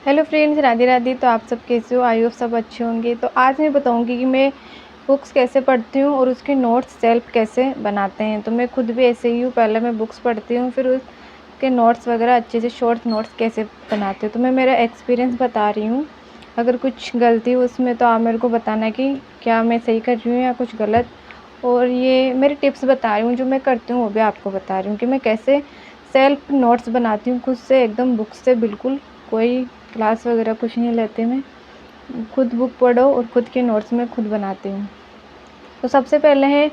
Hello friends, Radhe Radhe. तो आप सब कैसे हो? आई होप सब अच्छे होंगे। तो आज मैं बताऊंगी कि मैं बुक्स कैसे पढ़ती हूँ और उसके नोट्स सेल्फ कैसे बनाते हैं। तो मैं खुद भी ऐसे ही हूँ, पहले मैं बुक्स पढ़ती हूँ, फिर उसके नोट्स वगैरह अच्छे से शॉर्ट नोट्स कैसे बनाती हूँ। तो मैं मेरा एक्सपीरियंस बता रही हूँ। अगर कुछ गलती हो उसमें तो आप मेरे को बताना कि क्या मैं सही कर रही हूँ या कुछ गलत। और ये मेरी टिप्स बता रही हूँ, जो मैं करती हूँ वो भी आपको बता रही हूँ कि मैं कैसे सेल्फ नोट्स बनाती हूँ खुद से, एकदम बुक से। बिल्कुल कोई क्लास वगैरह कुछ नहीं लेते, मैं खुद बुक पढ़ो और खुद के नोट्स में खुद बनाती हूँ। तो सबसे पहले है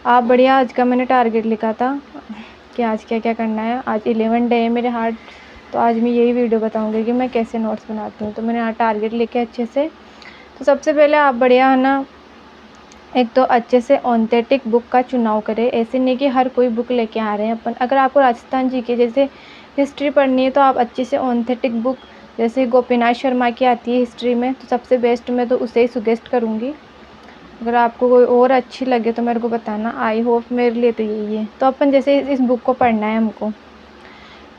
आप बढ़िया, आज का मैंने टारगेट लिखा था कि आज क्या क्या करना है। आज 11 डे है मेरे हार्ट। तो आज मैं यही वीडियो बताऊंगी कि मैं कैसे नोट्स बनाती हूँ। तो मैंने यहाँ टारगेट लिखे अच्छे से। तो सबसे पहले आप बढ़िया है ना, एक तो अच्छे से ऑथेंटिक बुक का चुनाव करें। ऐसे नहीं कि हर कोई बुक लेके आ रहे हैं अपन। अगर आपको राजस्थान जी के जैसे हिस्ट्री पढ़नी है तो आप अच्छे से ऑथेंटिक बुक, जैसे गोपीनाथ शर्मा की आती है हिस्ट्री में, तो सबसे बेस्ट मैं तो उसे ही सुजेस्ट करूँगी। अगर आपको कोई और अच्छी लगे तो मेरे को बताना। आई होप मेरे लिए तो यही है। तो अपन जैसे इस बुक को पढ़ना है हमको,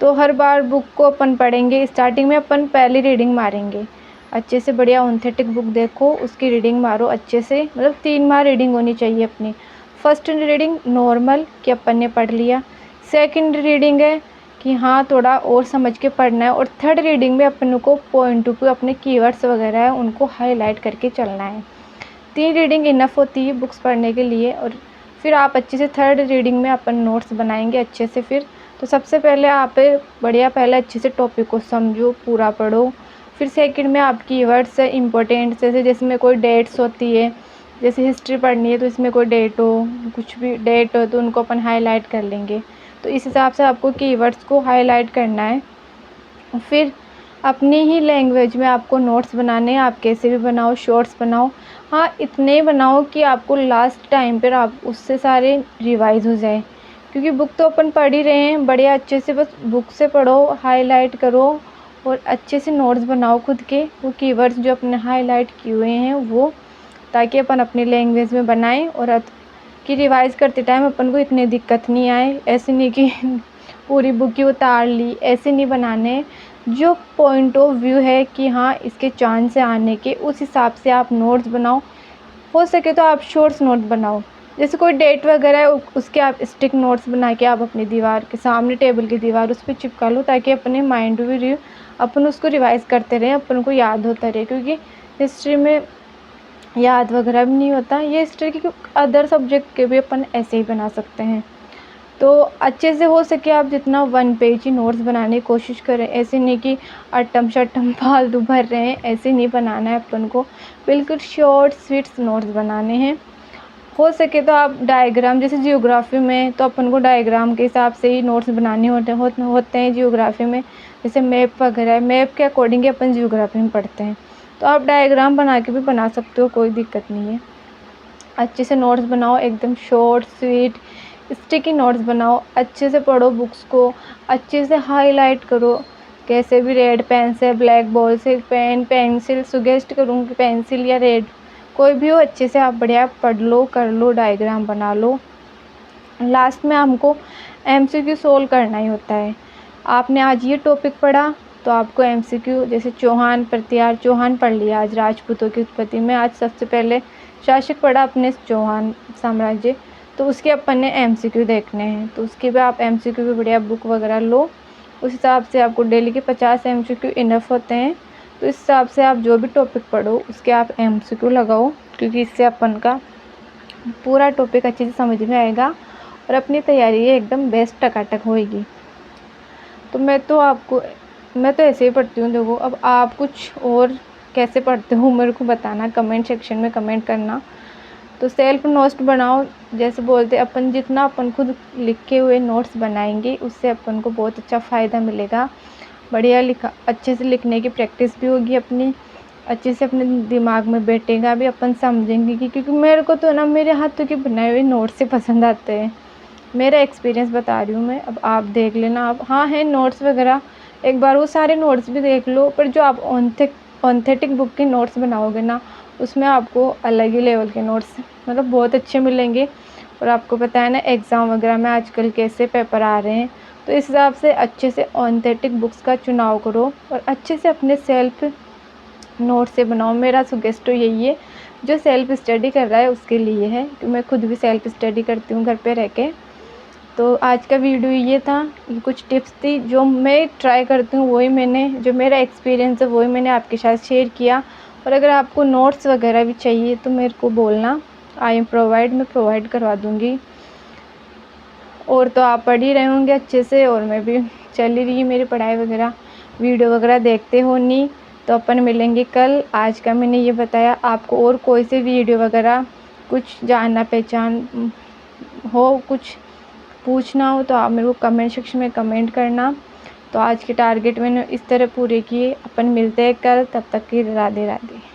तो हर बार बुक को अपन पढ़ेंगे। स्टार्टिंग में अपन पहली रीडिंग मारेंगे अच्छे से, बढ़िया ऑथेंटिक बुक देखो, उसकी रीडिंग मारो अच्छे से। मतलब 3 बार रीडिंग होनी चाहिए अपनी। फर्स्ट रीडिंग नॉर्मल कि अपन ने पढ़ लिया। सेकंड रीडिंग है कि हाँ थोड़ा और समझ के पढ़ना है। और थर्ड रीडिंग में अपन को पॉइंट टू अपने कीवर्ड्स वगैरह है उनको हाईलाइट करके चलना है। 3 रीडिंग इनफ होती है बुक्स पढ़ने के लिए। और फिर आप अच्छे से थर्ड रीडिंग में अपन नोट्स बनाएंगे अच्छे से। फिर तो सबसे पहले आप बढ़िया पहले अच्छे से टॉपिक को समझो, पूरा पढ़ो। फिर सेकंड में आप कीवर्ड्स है इम्पोर्टेंट, जैसे जिसमें कोई डेट्स होती है, जैसे हिस्ट्री पढ़नी है तो इसमें कोई डेट हो, कुछ भी डेट हो तो उनको अपन हाईलाइट कर लेंगे। तो इस हिसाब से आपको कीवर्ड्स को हाईलाइट करना है। फिर अपनी ही लैंग्वेज में आपको नोट्स बनाने हैं। आप कैसे भी बनाओ, शॉर्ट्स बनाओ, हाँ इतने बनाओ कि आपको लास्ट टाइम पर आप उससे सारे रिवाइज हो जाए। क्योंकि बुक तो अपन पढ़ ही रहे हैं, बढ़िया अच्छे से बस बुक से पढ़ो, हाईलाइट करो और अच्छे से नोट्स बनाओ खुद के। वो कीवर्ड्स जो अपने हाईलाइट किए हुए हैं वो, ताकि अपन अपनी लैंग्वेज में बनाएं और कि रिवाइज़ करते टाइम अपन को इतनी दिक्कत नहीं आए। ऐसे नहीं कि पूरी बुक ही उतार ली, ऐसे नहीं बनाने। जो पॉइंट ऑफ व्यू है कि हाँ इसके चांस है आने के, उस हिसाब से आप नोट्स बनाओ। हो सके तो आप शॉर्ट्स नोट बनाओ। जैसे कोई डेट वगैरह है उसके आप स्टिक नोट्स बना के आप अपनी दीवार के सामने, टेबल की दीवार, उस पर चिपका लो, ताकि अपने माइंड में भी अपन उसको रिवाइज़ करते रहें, अपन को याद होता रहे। क्योंकि हिस्ट्री में याद वगैरह भी नहीं होता। ये हिस्ट्री के अदर सब्जेक्ट के भी अपन ऐसे ही बना सकते हैं। तो अच्छे से हो सके आप जितना 1 पेज ही नोट्स बनाने की कोशिश करें। ऐसे नहीं कि अटम शटम फालतू भर रहे हैं, ऐसे नहीं बनाना है अपन को। बिल्कुल शॉर्ट स्वीट्स नोट्स बनाने हैं। हो सके तो आप डायग्राम, जैसे जियोग्राफी में तो अपन को डायग्राम के हिसाब से ही नोट्स बनाने होते हैं जियोग्राफी में। जैसे मैप वगैरह, मैप के अकॉर्डिंग ही अपन जियोग्राफी में पढ़ते हैं। तो आप डायग्राम बना के भी बना सकते हो, कोई दिक्कत नहीं है। अच्छे से नोट्स बनाओ, एकदम शॉर्ट स्वीट स्टिकी नोट्स बनाओ। अच्छे से पढ़ो बुक्स को, अच्छे से हाईलाइट करो। कैसे भी रेड पेन से, ब्लैक बॉल से, पेन पेंसिल, सुगेस्ट करूँगी पेंसिल या रेड, कोई भी हो, अच्छे से आप बढ़िया पढ़ लो, कर लो, डायग्राम बना लो। लास्ट में हमको एमसीक्यू सोल्व करना ही होता है। आपने आज ये टॉपिक पढ़ा तो आपको एमसीक्यू, जैसे चौहान प्रतिहार, चौहान पढ़ लिया आज, राजपूतों की उत्पत्ति में आज सबसे पहले शासक पढ़ा अपने चौहान साम्राज्य, तो उसके अपन ने एमसीक्यू देखने हैं। तो उसके भी आप एमसीक्यू भी बढ़िया बुक वगैरह लो। उस हिसाब से आपको डेली के 50 एमसीक्यू इनफ होते हैं। तो इस हिसाब से आप जो भी टॉपिक पढ़ो उसके आप एमसीक्यू लगाओ, क्योंकि इससे अपन का पूरा टॉपिक अच्छे से समझ में आएगा और अपनी तैयारी एकदम बेस्ट टकाटक होएगी। तो मैं तो ऐसे ही पढ़ती हूँ। देखो अब आप कुछ और कैसे पढ़ते हो मेरे को बताना, कमेंट सेक्शन में कमेंट करना। तो सेल्फ नोट्स बनाओ, जैसे बोलते अपन, जितना अपन खुद लिखे हुए नोट्स बनाएंगे उससे अपन को बहुत अच्छा फ़ायदा मिलेगा। बढ़िया लिखा, अच्छे से लिखने की प्रैक्टिस भी होगी अपनी, अच्छे से अपने दिमाग में बैठेगा भी, अपन समझेंगे कि, क्योंकि मेरे को तो ना मेरे हाथों के बनाए हुए नोट्स से पसंद आते हैं। मेरा एक्सपीरियंस बता रही हूँ मैं, अब आप देख लेना। आप हाँ है नोट्स वगैरह, एक बार वो सारे नोट्स भी देख लो। पर जो आप ऑथेंटिक बुक के नोट्स बनाओगे ना, उसमें आपको अलग ही लेवल के नोट्स बहुत अच्छे मिलेंगे। और आपको पता है ना एग्ज़ाम वगैरह में आजकल कैसे पेपर आ रहे हैं, तो इस हिसाब से अच्छे से ऑथेंटिक बुक्स का चुनाव करो और अच्छे से अपने सेल्फ नोट से बनाओ। मेरा सजेस्ट तो यही है, जो सेल्फ स्टडी कर रहा है उसके लिए है, कि मैं खुद भी सेल्फ स्टडी करती हूँ घर पे रह के। तो आज का वीडियो ये था, ये कुछ टिप्स थी जो मैं ट्राई करती हूँ, वही मैंने, जो मेरा एक्सपीरियंस है वही मैंने आपके साथ शेयर किया। और अगर आपको नोट्स वगैरह भी चाहिए तो मेरे को बोलना, मैं प्रोवाइड करवा दूँगी। और तो आप पढ़ ही रहे होंगे अच्छे से, और मैं भी चल ही रही है मेरी पढ़ाई वगैरह। वीडियो वगैरह देखते हो नहीं तो अपन मिलेंगे कल। आज का मैंने ये बताया। आपको और कोई से वीडियो वगैरह कुछ जानना पहचान हो, कुछ पूछना हो तो आप मेरे को कमेंट सेक्शन में कमेंट करना। तो आज के टारगेट मैंने इस तरह पूरे किए। अपन मिलते हैं कल, तब तक के लिए राधे राधे।